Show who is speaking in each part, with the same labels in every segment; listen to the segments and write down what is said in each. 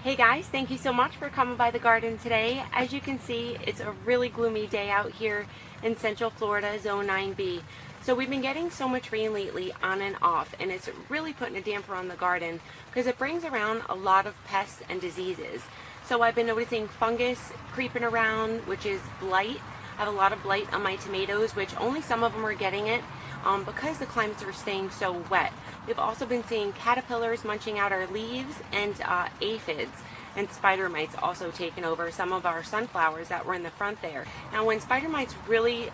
Speaker 1: Hey guys, thank you so much for coming by the garden today. As you can see, it's a really gloomy day out here in Central Florida, Zone 9B. So we've been getting so much rain lately on and off, and it's really putting a damper on the garden because it brings around a lot of pests and diseases. So I've been noticing fungus creeping around, which is blight. I have a lot of blight on my tomatoes, which only some of them are getting it because the climates are staying so wet. We've also been seeing caterpillars munching out our leaves and aphids and spider mites also taking over some of our sunflowers that were in the front there. Now when spider mites really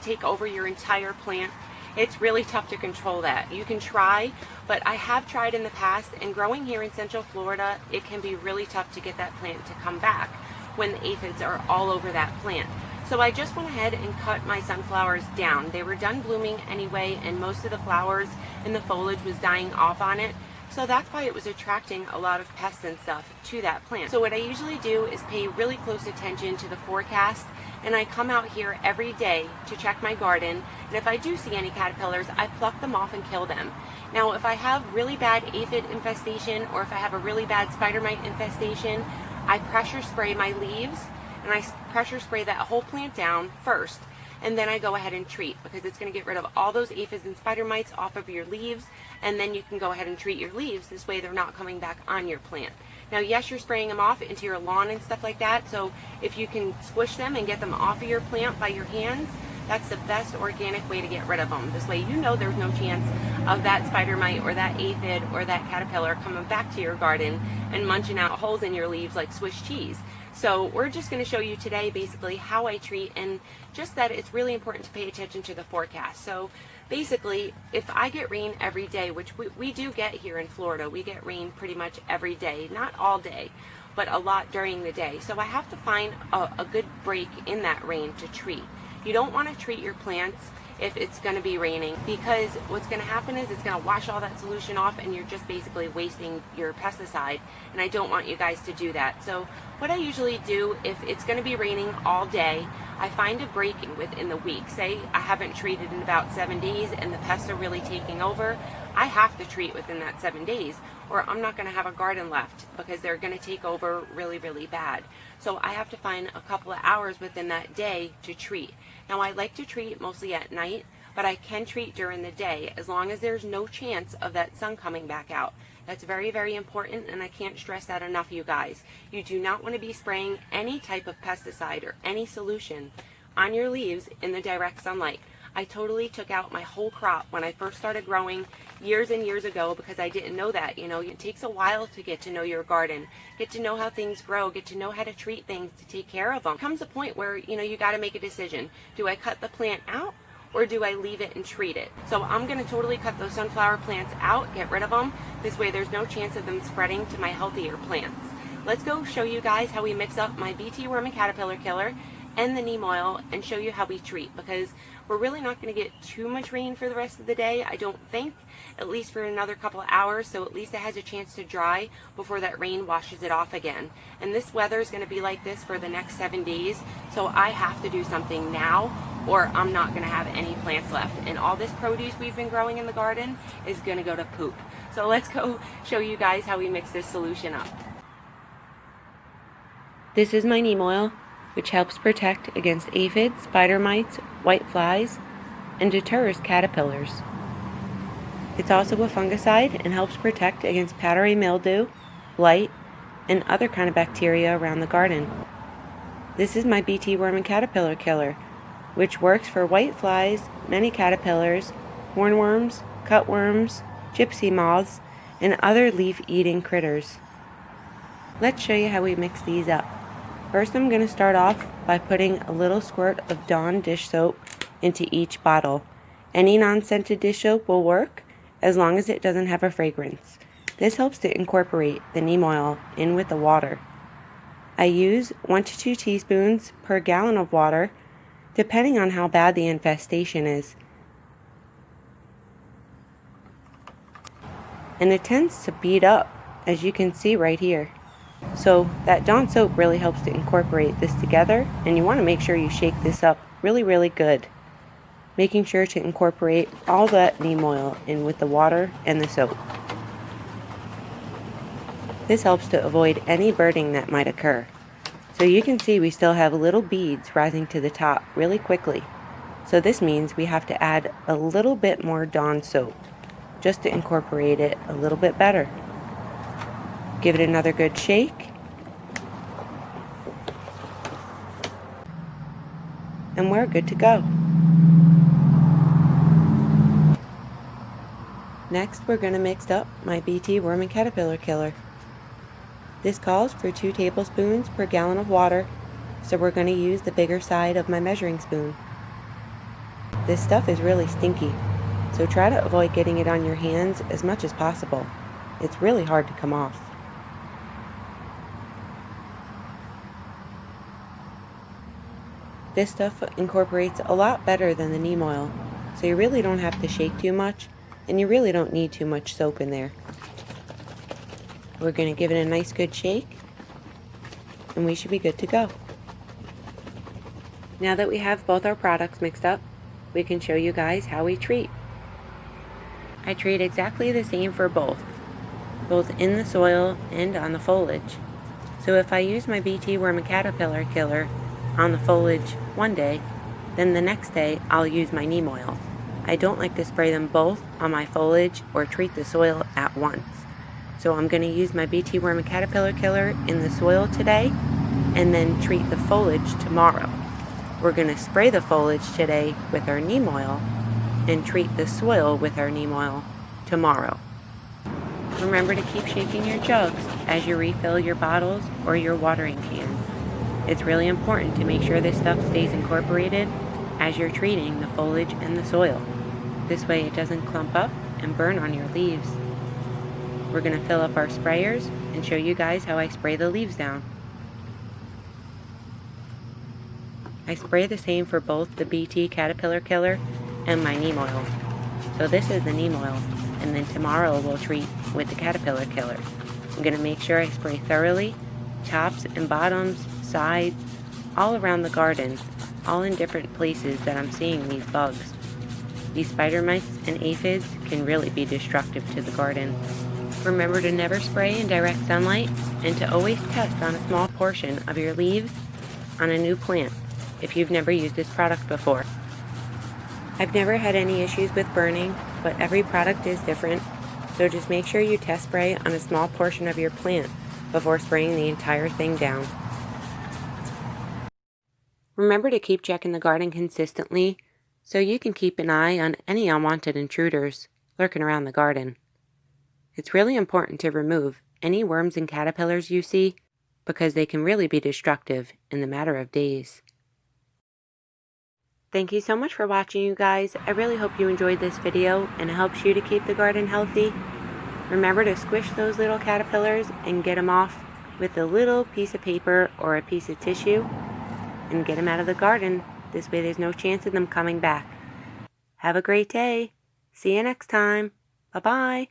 Speaker 1: take over your entire plant, it's really tough to control that. You can try, but I have tried in the past, and growing here in Central Florida, it can be really tough to get that plant to come back when the aphids are all over that plant. So I just went ahead and cut my sunflowers down. They were done blooming anyway, and most of the flowers and the foliage was dying off on it. So that's why it was attracting a lot of pests and stuff to that plant. So what I usually do is pay really close attention to the forecast, and I come out here every day to check my garden, and if I do see any caterpillars, I pluck them off and kill them. Now if I have really bad aphid infestation, or if I have a really bad spider mite infestation, I pressure spray my leaves, and I pressure spray that whole plant down first, and then I go ahead and treat, because it's going to get rid of all those aphids and spider mites off of your leaves, and then you can go ahead and treat your leaves. This way they're not coming back on your plant. Now yes, you're spraying them off into your lawn and stuff like that, so if you can squish them and get them off of your plant by your hands, that's the best organic way to get rid of them. This way you know there's no chance of that spider mite or that aphid or that caterpillar coming back to your garden and munching out holes in your leaves like Swiss cheese. So we're just going to show you today basically how I treat, and just that it's really important to pay attention to the forecast. So basically, if I get rain every day, which we do get here in Florida, we get rain pretty much every day, not all day, but a lot during the day. So I have to find a good break in that rain to treat. You don't want to treat your plants if it's going to be raining, because what's going to happen is it's going to wash all that solution off, and you're just basically wasting your pesticide, and I don't want you guys to do that. So what I usually do, if it's going to be raining all day, I find a break within the week. Say I haven't treated in about 7 days and the pests are really taking over, I have to treat within that 7 days, or I'm not going to have a garden left because they're going to take over really, really bad. So I have to find a couple of hours within that day to treat. Now I like to treat mostly at night, but I can treat during the day as long as there's no chance of that sun coming back out. That's very, very important, and I can't stress that enough, you guys. You do not want to be spraying any type of pesticide or any solution on your leaves in the direct sunlight. I totally took out my whole crop when I first started growing years and years ago, because I didn't know that. You know, it takes a while to get to know your garden, get to know how things grow, get to know how to treat things, to take care of them. Comes a point where, you know, you got to make a decision. Do I cut the plant out, or do I leave it and treat it? So I'm going to totally cut those sunflower plants out, get rid of them. This way there's no chance of them spreading to my healthier plants. Let's go show you guys how we mix up my BT worm and caterpillar killer and the neem oil, and show you how we treat, because we're really not going to get too much rain for the rest of the day, I don't think, at least for another couple of hours, so at least it has a chance to dry before that rain washes it off again. And this weather is going to be like this for the next 7 days, so I have to do something now, or I'm not going to have any plants left, and all this produce we've been growing in the garden is going to go to poop. So let's go show you guys how we mix this solution up. This is my neem oil, which helps protect against aphids, spider mites, white flies, and deters caterpillars. It's also a fungicide and helps protect against powdery mildew, blight, and other kind of bacteria around the garden. This is my BT worm and caterpillar killer, which works for white flies, many caterpillars, hornworms, cutworms, gypsy moths, and other leaf-eating critters. Let's show you how we mix these up. First, I'm going to start off by putting a little squirt of Dawn dish soap into each bottle. Any non-scented dish soap will work as long as it doesn't have a fragrance. This helps to incorporate the neem oil in with the water. I use 1 to 2 teaspoons per gallon of water, depending on how bad the infestation is. And it tends to bead up, as you can see right here. So that Dawn soap really helps to incorporate this together, and you want to make sure you shake this up really, really good, making sure to incorporate all that neem oil in with the water and the soap. This helps to avoid any burning that might occur. So you can see we still have little beads rising to the top really quickly. So this means we have to add a little bit more Dawn soap just to incorporate it a little bit better. Give it another good shake. And we're good to go. Next, we're going to mix up my BT worm and caterpillar killer. This calls for 2 tablespoons per gallon of water, so we're going to use the bigger side of my measuring spoon. This stuff is really stinky, so try to avoid getting it on your hands as much as possible. It's really hard to come off. This stuff incorporates a lot better than the neem oil, so you really don't have to shake too much, and you really don't need too much soap in there. We're going to give it a nice good shake, and we should be good to go. Now that we have both our products mixed up, we can show you guys how we treat. I treat exactly the same for both in the soil and on the foliage. So if I use my BT worm and caterpillar killer on the foliage one day, then the next day I'll use my neem oil. I don't like to spray them both on my foliage or treat the soil at once. So I'm going to use my BT worm and caterpillar killer in the soil today and then treat the foliage tomorrow. We're going to spray the foliage today with our neem oil and treat the soil with our neem oil tomorrow. Remember to keep shaking your jugs as you refill your bottles or your watering cans. It's really important to make sure this stuff stays incorporated as you're treating the foliage and the soil. This way it doesn't clump up and burn on your leaves. We're going to fill up our sprayers and show you guys how I spray the leaves down. I spray the same for both the BT caterpillar killer and my neem oil. So this is the neem oil, and then tomorrow we'll treat with the caterpillar killer. I'm going to make sure I spray thoroughly, tops and bottoms, sides, all around the garden, all in different places that I'm seeing these bugs. These spider mites and aphids can really be destructive to the garden. Remember to never spray in direct sunlight and to always test on a small portion of your leaves on a new plant if you've never used this product before. I've never had any issues with burning, but every product is different, so just make sure you test spray on a small portion of your plant before spraying the entire thing down. Remember to keep checking the garden consistently so you can keep an eye on any unwanted intruders lurking around the garden. It's really important to remove any worms and caterpillars you see because they can really be destructive in the matter of days. Thank you so much for watching, you guys. I really hope you enjoyed this video and it helps you to keep the garden healthy. Remember to squish those little caterpillars and get them off with a little piece of paper or a piece of tissue and get them out of the garden. This way there's no chance of them coming back. Have a great day. See you next time. Bye-bye.